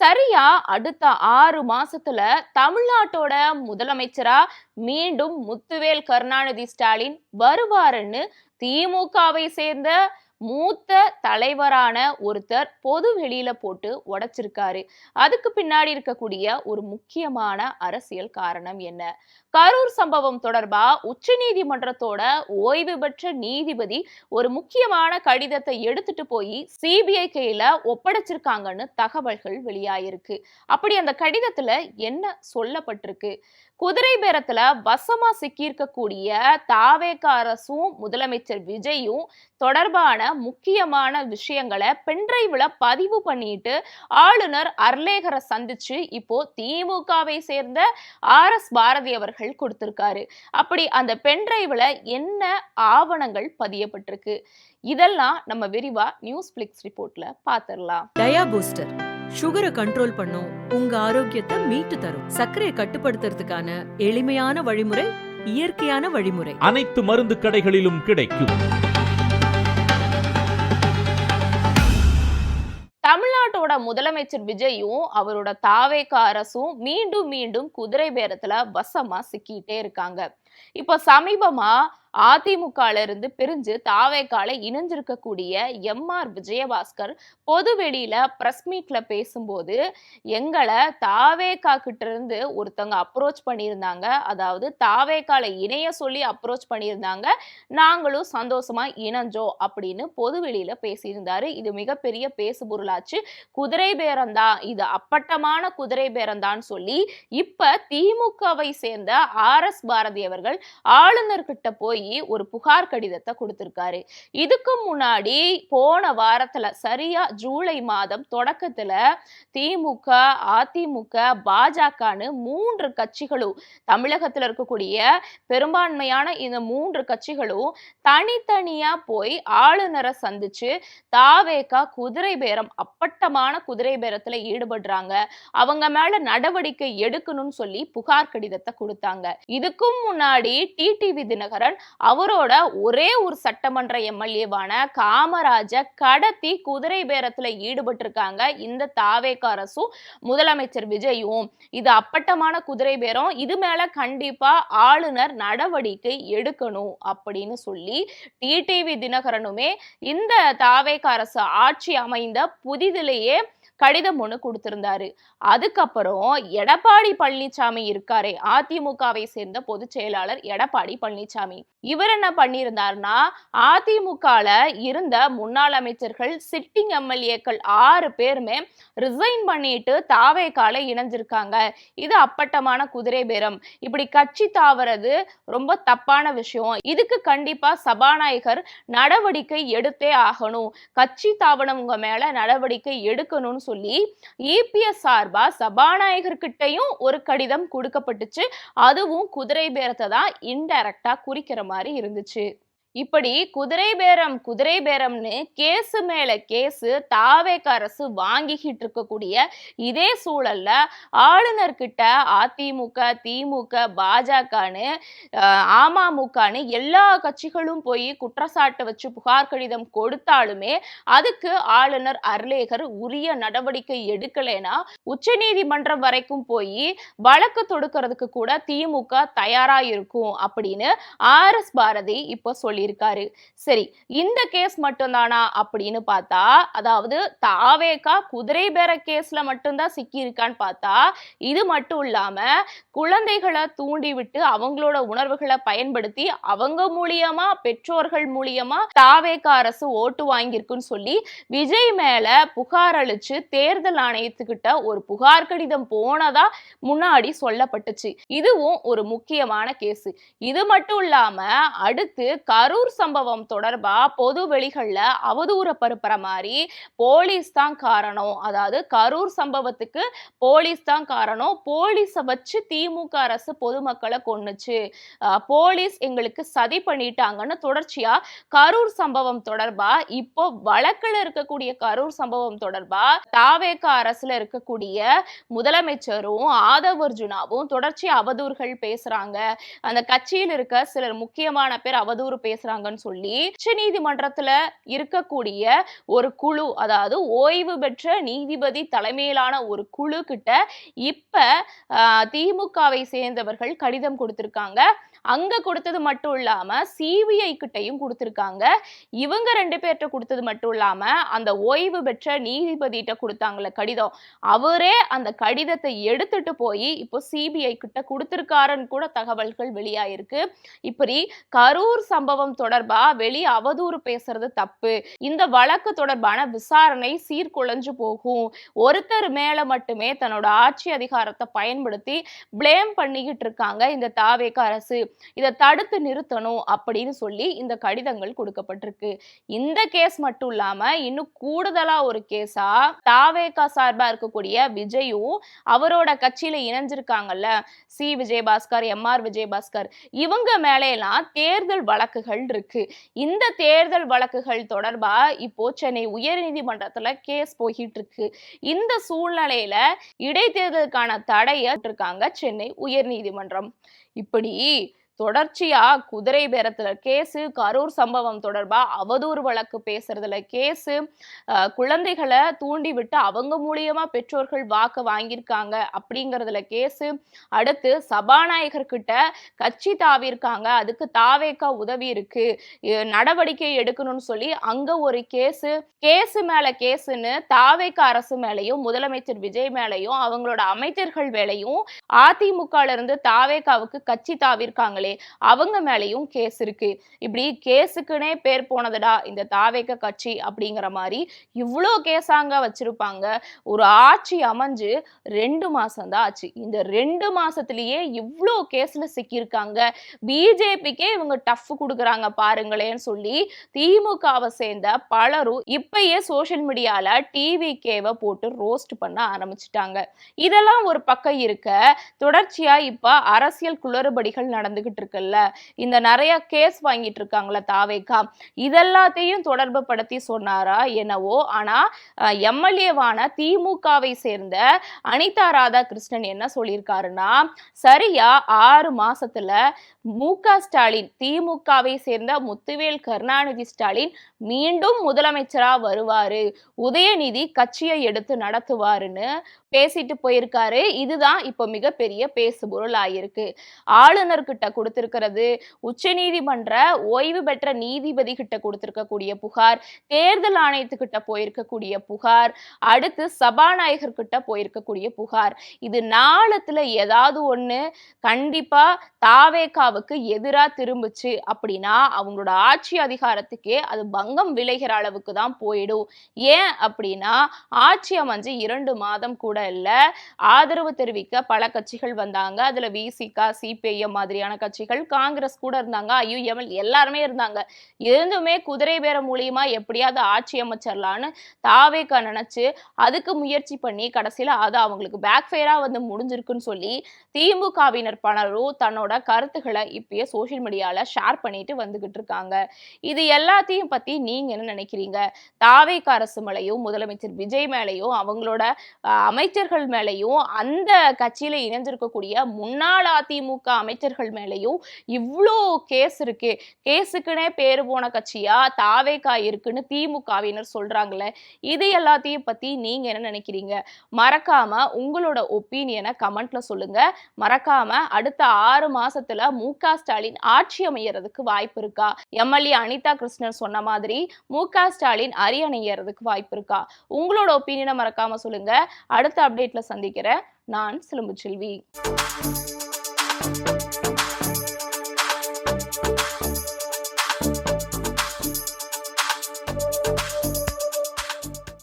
சரியா அடுத்த 6 மாசத்துல தமிழ்நாட்டோட முதலமைச்சரா மீண்டும் முத்துவேல் கருணாநிதி ஸ்டாலின் வருவாருன்னு திமுகவை சேர்ந்த மூத்த தலைவரான ஒருத்தர் பொது வெளியில போட்டு உடைச்சிருக்காரு. அதுக்கு பின்னாடி இருக்கக்கூடிய ஒரு முக்கியமான அரசியல் காரணம் என்ன? கரூர் சம்பவம் தொடர்பா உச்சநீதிமன்றத்தோட ஓய்வு பெற்ற நீதிபதி ஒரு முக்கியமான கடிதத்தை எடுத்துட்டு போய் சிபிஐ கையில ஒப்படைச்சிருக்காங்கன்னு தகவல்கள் வெளியாயிருக்கு. அப்படி அந்த கடிதத்துல என்ன சொல்லப்பட்டிருக்கு? குதிரை பேரத்துல வசமா சிக்கியிருக்கக்கூடிய தாவேக அரசும் முதலமைச்சர் விஜயும் தொடர்பான முக்கியமான விஷயங்களை பென்டிரைவ்ல பதிவு பண்ணிட்டு ஆளுநர் அர்லேகரை சந்திச்சு இப்போ திமுகவை சேர்ந்த RS பாரதி அவர்கள் கொடுத்திருக்காரு. அப்படி அந்த பென்டிரைவ்ல என்ன ஆவணங்கள் பதியப்பட்டிருக்கு? இதெல்லாம் நம்ம விரிவா நியூஸ் பிளிக்ஸ் ரிப்போர்ட்ல பாத்திரலாம். டயா பூஸ்டர் சுகரை கண்ட்ரோல் பண்ணும், உங்க ஆரோக்கியத்தை மீட்டு தரும். சர்க்கரையை கட்டுப்படுத்துறதுக்கான எளிமையான வழிமுறை, இயற்கையான வழிமுறை. அனைத்து மருந்து கடைகளிலும் கிடைக்கும். தமிழ்நாட்டோட முதலமைச்சர் விஜயும் அவரோட தாவேக அரசும் மீண்டும் மீண்டும் குதிரை பேரத்துல வசமா சிக்கிட்டே இருக்காங்க. இப்ப சமீபமா அதிமுகல இருந்து பிரிஞ்சு தாவேகால இணைஞ்சிருக்கக்கூடிய MR விஜயபாஸ்கர் பொது வெளியில பிரஸ் மீட்ல பேசும்போது எங்களை தாவேகா கிட்ட இருந்து ஒருத்தவங்க அப்ரோச் பண்ணியிருந்தாங்க, அதாவது தாவேகால இணைய சொல்லி அப்ரோச் பண்ணியிருந்தாங்க, நாங்களும் சந்தோஷமா இணைஞ்சோம் அப்படின்னு பொது வெளியில பேசியிருந்தாரு. இது மிகப்பெரிய பேசு பொருளாச்சு. குதிரை பேரம்தான், இது அப்பட்டமான குதிரை பேரம்தான் சொல்லி இப்ப திமுகவை சேர்ந்த RS பாரதி அவர்கள் ஆளுநர்கிட்ட போய் ஒரு புகார் கடிதத்தை கொடுத்திருக்காரு. இதுக்கு முன்னாடி போன வாரத்துல சரியா ஜூலை மாதம் தொடக்கத்துல திமுக, அதிமுக, பாஜகன்னு 3 கட்சிகளும், தமிழகத்துல இருக்கக்கூடிய பெரும்பான்மையான இந்த 3 கட்சிகளும் தனித்தனியா போய் ஆளுநரை சந்திச்சு தாவேகா குதிரை பேரம், அப்பட்டமான குதிரை பேரத்துல ஈடுபடுறாங்க, அவங்க மேல நடவடிக்கை எடுக்கணும்னு சொல்லி புகார் கடிதத்தை கொடுத்தாங்க. இதுக்கும் முன்னாடி டிடிவி தினகரன் அவரோட ஒரே ஒரு சட்டமன்ற MLA-வான காமராஜ கடத்தி குதிரை பேரத்துல ஈடுபட்டிருக்காங்க இந்த தாவேக அரசும் முதலமைச்சர் விஜயும். இது அப்பட்டமான குதிரை பேரம், இது மேல கண்டிப்பா ஆளுநர் நடவடிக்கை எடுக்கணும் அப்படின்னு சொல்லி டிடிவி தினகரனுமே இந்த தாவேக அரசு ஆட்சி அமைந்த புதிதிலேயே கடிதம் ஒண்ணு கொடுத்திருந்தாரு. அதுக்கப்புறம் எடப்பாடி பழனிசாமி இருக்காரே, அதிமுகவை சேர்ந்த பொதுச் செயலாளர் எடப்பாடி பழனிசாமி, இவர் என்ன பண்ணியிருந்தாருன்னா அதிமுகல இருந்த முன்னாள் அமைச்சர்கள், சிட்டிங் MLA-க்கள் 6 பேருமே ரிசைன் பண்ணிட்டு தாவேகால இணைஞ்சிருக்காங்க. இது அப்பட்டமான குதிரை பேரம், இப்படி கட்சி தாவறது ரொம்ப தப்பான விஷயம், இதுக்கு கண்டிப்பா சபாநாயகர் நடவடிக்கை எடுத்தே ஆகணும், கட்சி தாவனவங்க மேல நடவடிக்கை எடுக்கணும்னு சொல்லி EPS சார்பா சபாநாயகர்கிட்டையும் ஒரு கடிதம் கொடுக்கப்பட்டுச்சு. அதுவும் குதிரை பேரத்தை தான் இன்டைரக்டா குறிக்கிற மாதிரி இருந்துச்சு. இப்படி குதிரை பேரம்னு கேசு மேல கேசு தாவேக அரசு வாங்கிக்கிட்டு இருக்கக்கூடிய இதே சூழல்ல ஆளுநர்கிட்ட அதிமுக, திமுக, பாஜகன்னு அமமுகன்னு எல்லா கட்சிகளும் போய் குற்றச்சாட்டு வச்சு புகார் கடிதம் கொடுத்தாலுமே அதுக்கு ஆளுநர் அர்லேகர் உரிய நடவடிக்கை எடுக்கலைன்னா உச்சநீதிமன்றம் வரைக்கும் போய் வழக்கு தொடுக்கிறதுக்கு கூட திமுக தயாரா இருக்கும் அப்படின்னு RS பாரதி இப்ப சொல்லி இருக்காரு. சரி, இந்த கேஸ் மட்டும் தானா அப்படின்னு பார்த்தா, அதாவது தாவேகா குதிரை பேர கேஸ்ல மட்டும்தான் சிக்கி இருக்கான்னு பார்த்தா, இது மட்டும் இல்லாம குழந்தைகளை தூண்டி விட்டு அவங்களோட உணர்வுகளை பயன்படுத்தி அவங்க மூலியமா, பெற்றோர்கள் மூலியமா தாவேகா அரசு ஓட்டு வாங்கியிருக்குன்னு சொல்லி விஜய் மேல புகார் அளிச்சு தேர்தல் ஆணையத்துக்கிட்ட ஒரு புகார் கடிதம் போனதா முன்னாடி சொல்லப்பட்டுச்சு. இதுவும் ஒரு முக்கியமான கேஸ். இது மட்டும் இல்லாம அடுத்து கரூர் சம்பவம் தொடர்பா பொது வெளிகள்ல அவதூற பரப்புற மாதிரி போலீஸ் தான் காரணம், அதாவது கரூர் சம்பவத்துக்கு போலீஸ் தான் காரணம், போலீஸை வச்சு திமுக அரசு பொதுமக்களை கொன்னுச்சு, போலீஸ் எங்களுக்கு சதி பண்ணிட்டாங்கன்னு தொடர்ச்சியா கரூர் சம்பவம் தொடர்பா, இப்போ வழக்குல இருக்கக்கூடிய கரூர் சம்பவம் தொடர்பா தாவேக அரசுல இருக்கக்கூடிய முதலமைச்சரும் ஆதவ் அர்ஜுனாவும் தொடர்ச்சியா அவதூறுகள் பேசுறாங்க. அந்த கட்சியில் இருக்க சிலர் முக்கியமான பேர் அவதூறு பேசுறாங்க பேசுறாங்கன்னு சொல்லி உச்சநீதிமன்றத்துல இருக்கக்கூடிய ஒரு குழு, அதாவது ஓய்வு பெற்ற நீதிபதி தலைமையிலான ஒரு குழு கிட்ட இப்ப திமுகவை சேர்ந்தவர்கள் கடிதம் கொடுத்திருக்காங்க. அங்க கொடுத்தது மட்டும் இல்லாம சிபிஐ கிட்டையும் கொடுத்திருக்காங்க. இவங்க 2 பேர்ட்ட கொடுத்தது மட்டும் இல்லாம அந்த ஓய்வு பெற்ற நீதிபதிட்ட கொடுத்தாங்கல்ல கடிதம், அவரே அந்த கடிதத்தை எடுத்துட்டு போய் இப்போ சிபிஐ கிட்ட கொடுத்திருக்காருன்னு கூட தகவல்கள் வெளியாயிருக்கு. இப்படி கரூர் சம்பவம் தொடர்பா வெளியே அவதூறு பேசுறது தப்பு. இந்த வழக்கு தொடர்பான விசாரணை சீர்குலைஞ்சு போகும். ஒருத்தர் மேல மட்டுமே தன்னோட ஆட்சி அதிகாரத்தை பயன்படுத்தி பிளேம் பண்ணிக்கிட்டு இருக்காங்க இந்த தாவேக அரசு. இதை தடுத்து நிறுத்தணும் அப்படின்னு சொல்லி இந்த கடிதங்கள் கொடுக்கப்பட்டிருக்கு. இந்த கேஸ் மட்டும் இல்லாம இன்னும் கூடுதலா ஒரு கேஸா தாவேக சார்பா இருக்கக்கூடிய விஜயும் அவரோட கட்சியில இணைஞ்சிருக்காங்கல்ல விஜயபாஸ்கர், MR விஜயபாஸ்கர், இவங்க மேல எல்லாம் தேர்தல் வழக்குகள் இருக்கு. இந்த தேர்தல் வழக்குகள் தொடர்பா இப்போ சென்னை உயர்நீதிமன்றத்துல கேஸ் போயிட்டு இருக்கு. இந்த சூழ்நிலையில இடைத்தேர்தலுக்கான தடையை இருக்காங்க சென்னை உயர்நீதிமன்றம். இப்படி தொடர்ச்சியா குதிரை பேரத்துல கேஸு, கரூர் சம்பவம் தொடர்பா அவதூறு வழக்கு பேசுறதுல கேஸு, குழந்தைகளை தூண்டி விட்டு அவங்க மூலியமா பெற்றோர்கள் வாக்கு வாங்கியிருக்காங்க அப்படிங்கறதுல கேஸு, அடுத்து சபாநாயகர் கிட்ட கட்சி தாவிருக்காங்க, அதுக்கு தாவேக உதவி இருக்கு, நடவடிக்கை எடுக்கணும்னு சொல்லி அங்க ஒரு கேஸு மேல கேஸுன்னு தாவேக அரசு மேலையும் முதலமைச்சர் விஜய் மேலையும் அவங்களோட அமைச்சர்கள் மேலையும் அதிமுக இருந்து தாவேகாவுக்கு கட்சி தாவிருக்காங்களே அவங்க மேலையும் கேஸ் இருக்கு. இப்படி கேஸுக்குனே பேர் போனதுடா இந்த தாவேக கட்சி அப்படிங்கிற மாதிரி இவ்வளோ கேஸாங்க வச்சிருப்பாங்க. ஒரு ஆட்சி அமைஞ்சு 2 மாசம் தான் ஆச்சு. இந்த 2 மாசத்திலேயே இவ்வளோ கேஸ்ல சிக்கியிருக்காங்க. பிஜேபிக்கே இவங்க டஃப் கொடுக்குறாங்க பாருங்களேன்னு சொல்லி திமுகவை சேர்ந்த பலரும் இப்பயே சோசியல் மீடியால டிவிகேவை போட்டு ரோஸ்ட் பண்ண ஆரம்பிச்சுட்டாங்க. இதெல்லாம் ஒரு பக்கம் இருக்க, தொடர்ச்சியா இப்ப அரசியல் குளறுபடிகள் நடந்துகிட்டு இருக்குல்ல, இந்த நிறைய கேஸ் வாங்கிட்டு இருக்காங்களா தாவேகா, இதெல்லாத்தையும் தொடர்பு படுத்தி சொன்னாரா என்னவோ. ஆனா எம்எல்ஏவான திமுகவை சேர்ந்த அனிதா ராதாகிருஷ்ணன் என்ன சொல்லியிருக்காருன்னா, சரியா 6 மாசத்துல மு.க. ஸ்டாலின், திமுகவை சேர்ந்த முத்துவேல் கருணாநிதி ஸ்டாலின் மீண்டும் முதலமைச்சரா வருவாரு, உதயநிதி கட்சியை எடுத்து நடத்துவாருன்னு பேசிட்டு போயிருக்காரு. இதுதான் இப்ப மிகப்பெரிய பேசுபொருள் ஆயிருக்கு. ஆளுநர்கிட்ட கொடுத்திருக்கிறது, உச்ச நீதிமன்ற ஓய்வு பெற்ற நீதிபதி கிட்ட கொடுத்திருக்கக்கூடிய புகார், தேர்தல் ஆணையத்துக்கிட்ட போயிருக்கக்கூடிய புகார், அடுத்து சபாநாயகர் கிட்ட போயிருக்கக்கூடிய புகார், இது 4த்துல ஏதாவது ஒண்ணு கண்டிப்பா தாவேகாவுக்கு எதிரா திரும்பிச்சு அப்படின்னா அவங்களோட ஆட்சி அதிகாரத்துக்கே அது பங்கம் விளைகிற அளவுக்கு தான் போயிடும். ஏன் அப்படின்னா ஆட்சி அமைஞ்சு 2 மாதம் கூட இல்ல, ஆதரவு தெரிவிக்க பல கட்சிகள் வந்தாங்க. அதுல விசிக, சிபிஐஎம் மாதிரியான கட்சிகள், காங்கிரஸ் கூட இருந்தாங்க, ஐயுஎம்எல் எல்லாருமே இருந்தாங்க. இருந்துமே குதிரை பேரம் மூலியமா எப்படியாவது ஆட்சி அமைச்சிடலான்னு தாவேகா நினைச்சு அதுக்கு முயற்சி பண்ணி கடைசியில அது அவங்களுக்கு பேக் ஃபயரா வந்து முடிஞ்சிருக்குன்னு சொல்லி திமுகவினர் பலரும் தன்னோட கருத்துக்களை இப்பயே சோசியல் மீடியால ஷேர் பண்ணிட்டு வந்துகிட்டு இருக்காங்க. இது எல்லாத்தையும் பத்தி நீங்க என்ன நினைக்கிறீங்க? தாவேகா அரசு மேலையும் முதலமைச்சர் விஜய் மேலையும் அவங்களோட அமைச்சர்கள் மேலையும் அந்த கட்சியில இணைஞ்சிருக்கக்கூடிய முன்னாள் அதிமுக அமைச்சர்கள் மேலையும் இவ்வளோ கேஸ் இருக்கு, கேஸுக்குனே பேரு போன கட்சியா தாவேகா இருக்குன்னு திமுகவினர் சொல்றாங்களே, இது எல்லாத்தையும் பத்தி நீங்க என்ன நினைக்கிறீங்க? மறக்காம உங்களோட ஒப்பீனியனை கமெண்ட்ல சொல்லுங்க. மறக்காம அடுத்த 6 மாசத்துல மு.க. ஸ்டாலின் ஆட்சி அமையறதுக்கு வாய்ப்பு இருக்கா? எம்எல்ஏ அனிதா கிருஷ்ணன் சொன்ன மாதிரி மு.க. ஸ்டாலின் அரியணையறதுக்கு வாய்ப்பு இருக்கா? உங்களோட ஒப்பீனியனை மறக்காம சொல்லுங்க. அடுத்த அப்டேட்ல சந்திக்கிறேன். நான் சிலம்பு செல்வி.